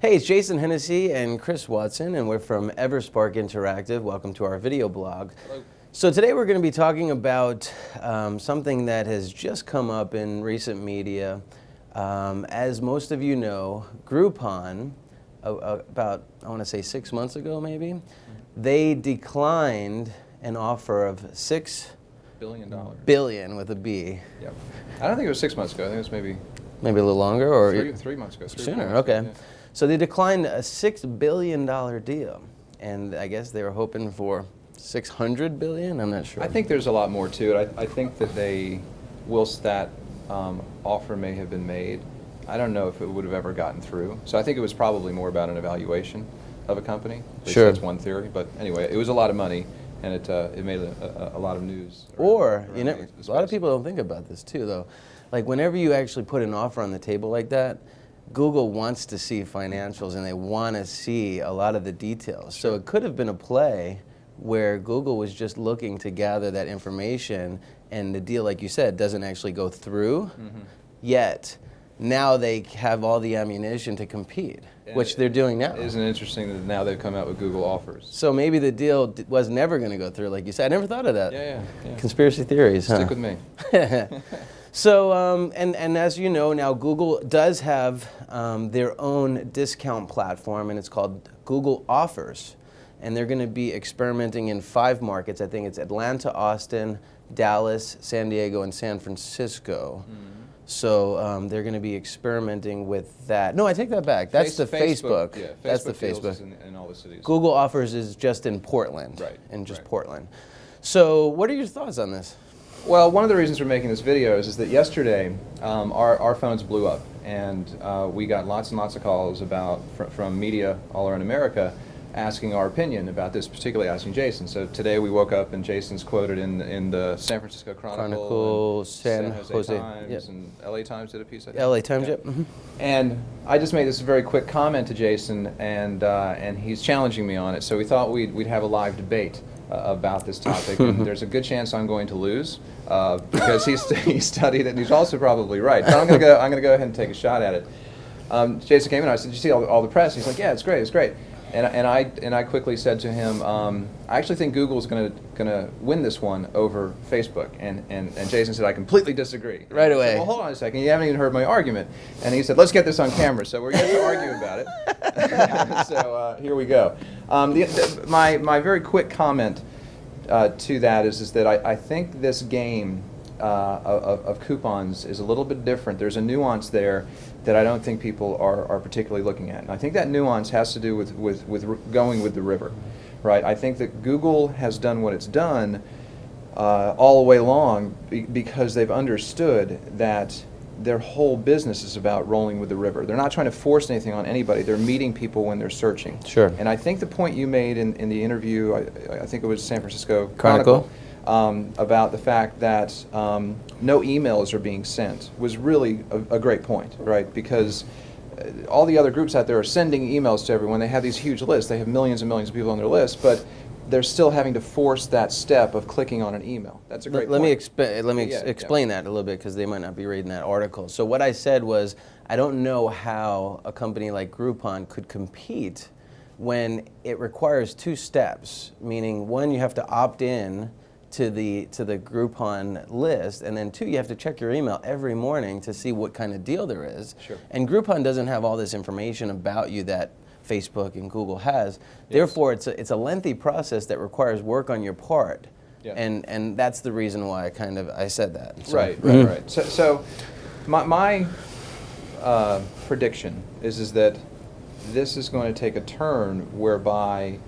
Hey, it's Jason Hennessy and Chris Watson, and we're from EverSpark Interactive. Welcome to our video blog. Hello. So today we're going to be talking about something that has just come up in recent media. As most of you know, Groupon, about, I want to say 6 months ago maybe, they declined an offer of $6 billion with a B. Yep. I don't think it was 6 months ago. I think it was maybe a little longer, or 3 months ago. Sooner. Okay. Yeah. So they declined a $6 billion deal, and I guess they were hoping for $600 billion. I'm not sure. I think there's a lot more to it. I think that whilst that offer may have been made, I don't know if it would have ever gotten through. So I think it was probably more about an evaluation of a company. At least sure. That's one theory. But anyway, it was a lot of money, and it made a lot of news. Or, you know, a lot of people don't think about this too, though. Like, whenever you actually put an offer on the table like that, Google wants to see financials, and they want to see a lot of the details. Sure. So it could have been a play where Google was just looking to gather that information, and the deal, like you said, doesn't actually go through yet. Now they have all the ammunition to compete, which they're doing now. Isn't it interesting that now they've come out with Google offers? So maybe the deal was never going to go through, like you said. I never thought of that. Yeah. Conspiracy theories, huh? Stick with me. So, and as you know, now Google does have their own discount platform, and it's called Google Offers. And they're going to be experimenting in 5 markets. I think it's Atlanta, Austin, Dallas, San Diego, and San Francisco. So they're going to be experimenting with that. No, I take that back. That's the Facebook. Yeah, that's the Facebook Facebook. in all the cities. Google Offers is just in Portland. Right. In just Portland. So what are your thoughts on this? Well, one of the reasons we're making this video is that yesterday our phones blew up, and we got lots and lots of calls from media all around America asking our opinion about this, particularly asking Jason. So today we woke up and Jason's quoted in the San Francisco Chronicle, San Jose Times, and LA Times did a piece, I think. LA Times, yep. And I just made this very quick comment to Jason, and he's challenging me on it. So we thought we'd have a live debate about this topic, and there's a good chance I'm going to lose because he studied it, and he's also probably right. But I'm gonna go ahead and take a shot at it. Jason came in, and I said, "Did you see all the press?" He's like, "Yeah, it's great." And I quickly said to him, I actually think Google's gonna win this one over Facebook. And Jason said, I completely disagree. Right away. I said, well, hold on a second. You haven't even heard my argument. And he said, let's get this on camera. So we're going to argue about it. So here we go. My very quick comment to that is that I think this game of coupons is a little bit different. There's a nuance there that I don't think people are particularly looking at. And I think that nuance has to do with going with the river, right? I think that Google has done what it's done all the way along because they've understood that their whole business is about rolling with the river. They're not trying to force anything on anybody. They're meeting people when they're searching. Sure. And I think the point you made in the interview, I think it was San Francisco Chronicle. About the fact that no emails are being sent was really a great point, right? Because all the other groups out there are sending emails to everyone. They have these huge lists. They have millions and millions of people on their list, but they're still having to force that step of clicking on an email. That's a great point. Let me explain that a little bit, because they might not be reading that article. So what I said was, I don't know how a company like Groupon could compete when it requires 2 steps, meaning 1, you have to opt in to the Groupon list, and then 2, you have to check your email every morning to see what kind of deal there is. Sure. And Groupon doesn't have all this information about you that Facebook and Google has. Yes. Therefore, it's a lengthy process that requires work on your part. Yeah. And that's the reason why I said that. So. Right. So my prediction is that this is going to take a turn whereby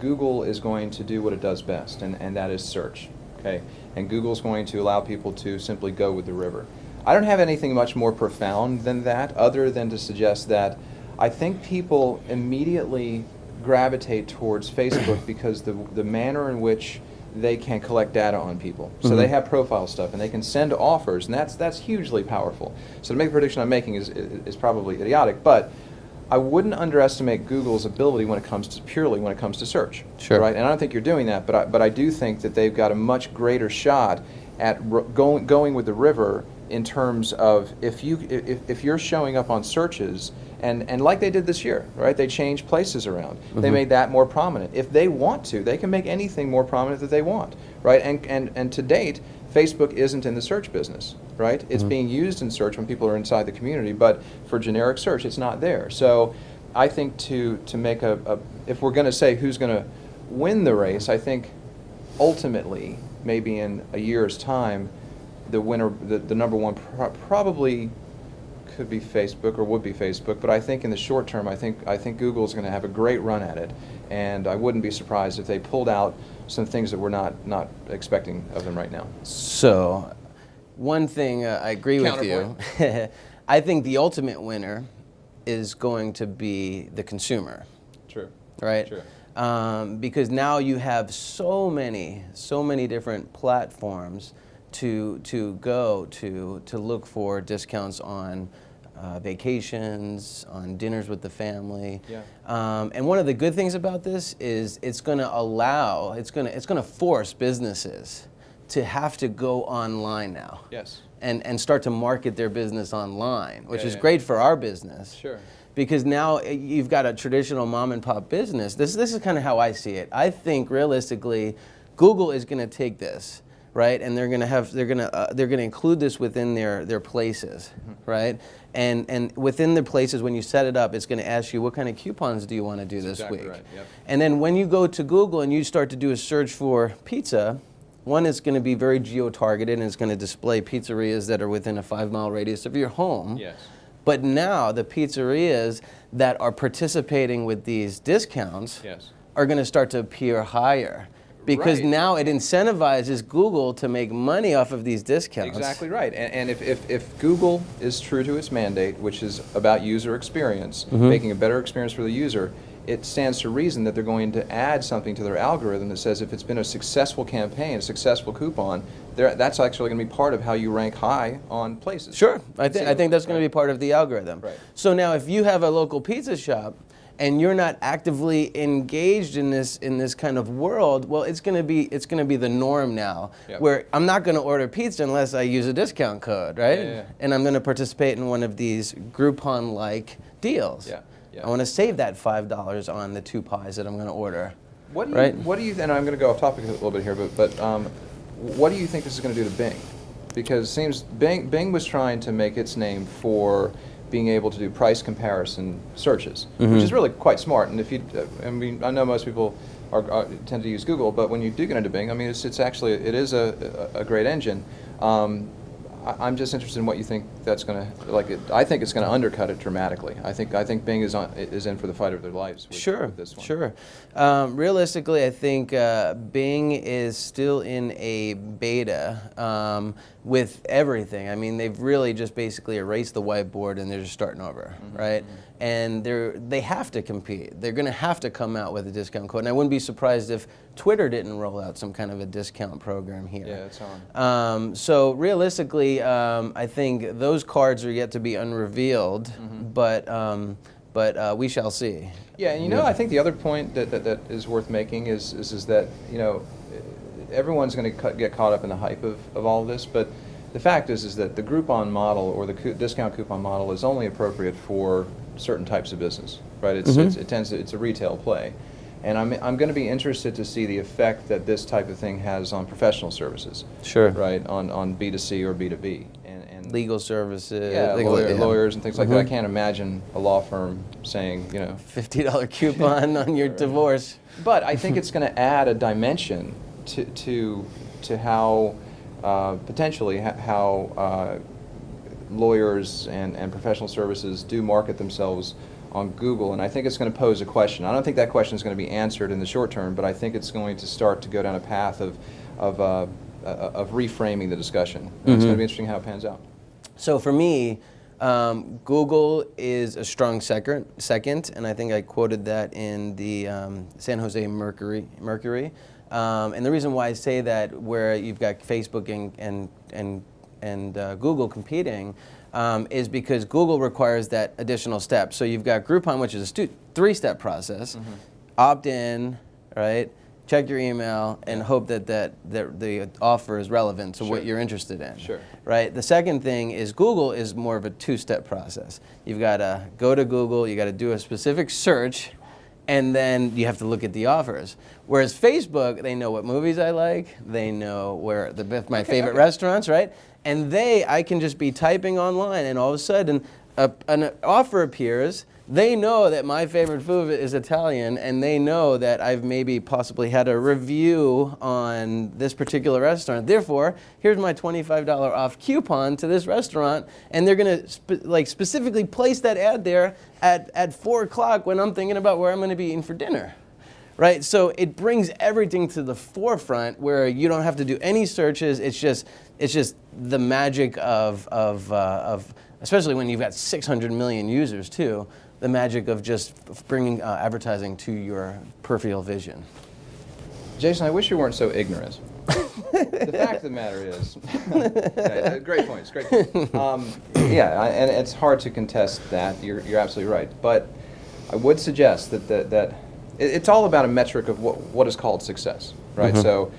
Google is going to do what it does best, and that is search. Okay, and Google's going to allow people to simply go with the river. I don't have anything much more profound than that, other than to suggest that I think people immediately gravitate towards Facebook because the manner in which they can collect data on people. So they have profile stuff, and they can send offers, and that's hugely powerful. So to make the prediction I'm making is probably idiotic, but I wouldn't underestimate Google's ability purely when it comes to search. Sure. Right? And I don't think you're doing that, but I do think that they've got a much greater shot at going with the river in terms of if you're showing up on searches And like they did this year, right? They changed places around. They made that more prominent. If they want to, they can make anything more prominent that they want, right? And to date, Facebook isn't in the search business, right? It's being used in search when people are inside the community, but for generic search, it's not there. So I think to make if we're going to say who's going to win the race, I think ultimately, maybe in a year's time, the winner, the number one probably could be Facebook or would be Facebook, but I think in the short term, I think Google's going to have a great run at it, and I wouldn't be surprised if they pulled out some things that we're not expecting of them right now. So, one thing I agree with you. I think the ultimate winner is going to be the consumer. True. Right? True. Because now you have so many different platforms to go to look for discounts on vacations, on dinners with the family. Yeah. And one of the good things about this is it's going to force businesses to have to go online now. Yes. And start to market their business online, which is yeah. great for our business. Sure. Because now you've got a traditional mom and pop business. This is kind of how I see it. I think realistically, Google is going to take this, right, and they're going to include this within their places, right, and within the places when you set it up, it's going to ask you what kind of coupons do you want to do this exactly week, right. Yep. and then when you go to Google and you start to do a search for pizza. One is going to be very geo-targeted and it's going to display pizzerias that are within a 5-mile radius of your home. Yes. But now the pizzerias that are participating with these discounts Yes. are going to start to appear higher. Because Right. now it incentivizes Google to make money off of these discounts. Exactly right. And if Google is true to its mandate, which is about user experience, making a better experience for the user, it stands to reason that they're going to add something to their algorithm that says if it's been a successful campaign, a successful coupon, that's actually going to be part of how you rank high on places. Sure, I think that's going to be part of the algorithm. Right. So now if you have a local pizza shop and you're not actively engaged in this kind of world, well, it's going to be the norm now. Yep. Where I'm not going to order pizza unless I use a discount code, right? Yeah. And I'm going to participate in one of these Groupon-like deals. Yeah. Yeah. I want to save that $5 on the 2 pies that I'm going to order. What do you, right? What do you? And I'm going to go off topic a little bit here, but what do you think this is going to do to Bing? Because it seems Bing was trying to make its name for being able to do price comparison searches, which is really quite smart. And if you, I mean, I know most people tend to use Google, but when you do get into Bing, I mean, it is a great engine. I'm just interested in what you think that's going to I think it's going to undercut it dramatically. I think Bing is in for the fight of their lives with this one. Sure. Realistically, I think Bing is still in a beta with everything. I mean, they've really just basically erased the whiteboard and they're just starting over, right? And they have to compete. They're going to have to come out with a discount code. And I wouldn't be surprised if Twitter didn't roll out some kind of a discount program here. Yeah, it's on. So realistically, I think those cards are yet to be unrevealed, but we shall see. Yeah, and I think the other point that is worth making is that everyone's going to get caught up in the hype of all of this, but the fact is that the Groupon model or the discount coupon model is only appropriate for certain types of business, right? It's a retail play. And I'm going to be interested to see the effect that this type of thing has on professional services. Sure. Right, on B2C or B2B. And legal services. Yeah, lawyers and things like that. I can't imagine a law firm saying, $50 coupon on your divorce. But I think it's going to add a dimension to how potentially how lawyers and professional services do market themselves on Google, and I think it's going to pose a question. I don't think that question is going to be answered in the short term, but I think it's going to start to go down a path of reframing the discussion. And it's going to be interesting how it pans out. So for me, Google is a strong second, and I think I quoted that in the San Jose Mercury. And the reason why I say that, where you've got Facebook and Google competing, is because Google requires that additional step. So you've got Groupon, which is a 3-step process: opt in, right? check your email, and hope that the offer is relevant to what Sure. you're interested in. Sure. Right? The second thing is Google is more of a two-step process. You've got to go to Google, you got to do a specific search, and then you have to look at the offers. Whereas Facebook, they know what movies I like, they know where my favorite restaurants, right? And I can just be typing online, and all of a sudden an offer appears. They know that my favorite food is Italian, and they know that I've maybe possibly had a review on this particular restaurant. Therefore, here's my $25 off coupon to this restaurant, and they're going to specifically place that ad there at 4 o'clock when I'm thinking about where I'm going to be eating for dinner. Right? So it brings everything to the forefront where you don't have to do any searches. It's just the magic of especially when you've got 600 million users too, the magic of just bringing advertising to your peripheral vision. Jason, I wish you weren't so ignorant. The fact of the matter is, great points, great points. And it's hard to contest that. You're absolutely right. But I would suggest that it's all about a metric of what is called success, right? Mm-hmm. So,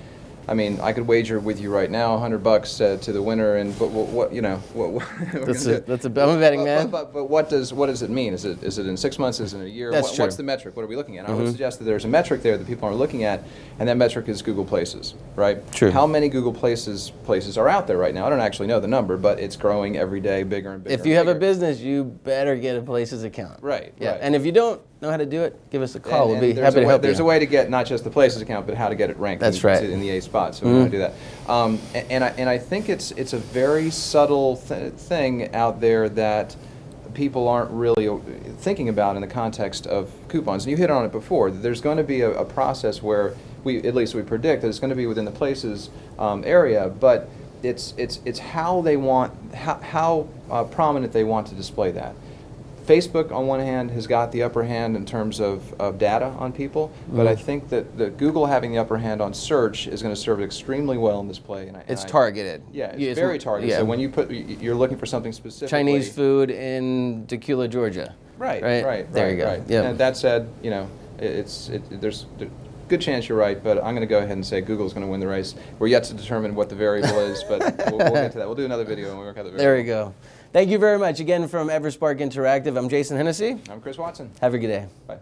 I mean, I could wager with you right now $100 to the winner, but what you know, what I'm a betting man. But what does it mean? Is it in 6 months? Is it in a year? That's true. What's the metric? What are we looking at? I would suggest that there's a metric there that people aren't looking at, and that metric is Google Places, right? True. How many Google places are out there right now? I don't actually know the number, but it's growing every day, bigger and bigger. If you have a business, you better get a Places account. Right. Yeah. Right. And if you don't know how to do it, give us a call. We'll be there's happy to help you. There's a way to get not just the Places account, but how to get it ranked. That's right. In the A spot. So we want to do that. And I think it's a very subtle thing out there that people aren't really thinking about in the context of coupons. And you hit on it before. There's going to be a process where at least we predict that it's going to be within the Places area, but it's how they want how prominent they want to display that. Facebook, on one hand, has got the upper hand in terms of data on people, but I think that Google having the upper hand on search is going to serve it extremely well in this play. It's targeted. Yeah, it's very targeted. Yeah. So when you're looking for something specific. Chinese food in Tequila, Georgia. Right. There you go. Right. Yep. And that said, there's a good chance you're right, but I'm going to go ahead and say Google's going to win the race. We're yet to determine what the variable is, but we'll get to that. We'll do another video and we'll work out the variable. There we go. Thank you very much again from EverSpark Interactive. I'm Jason Hennessy. I'm Chris Watson. Have a good day. Bye.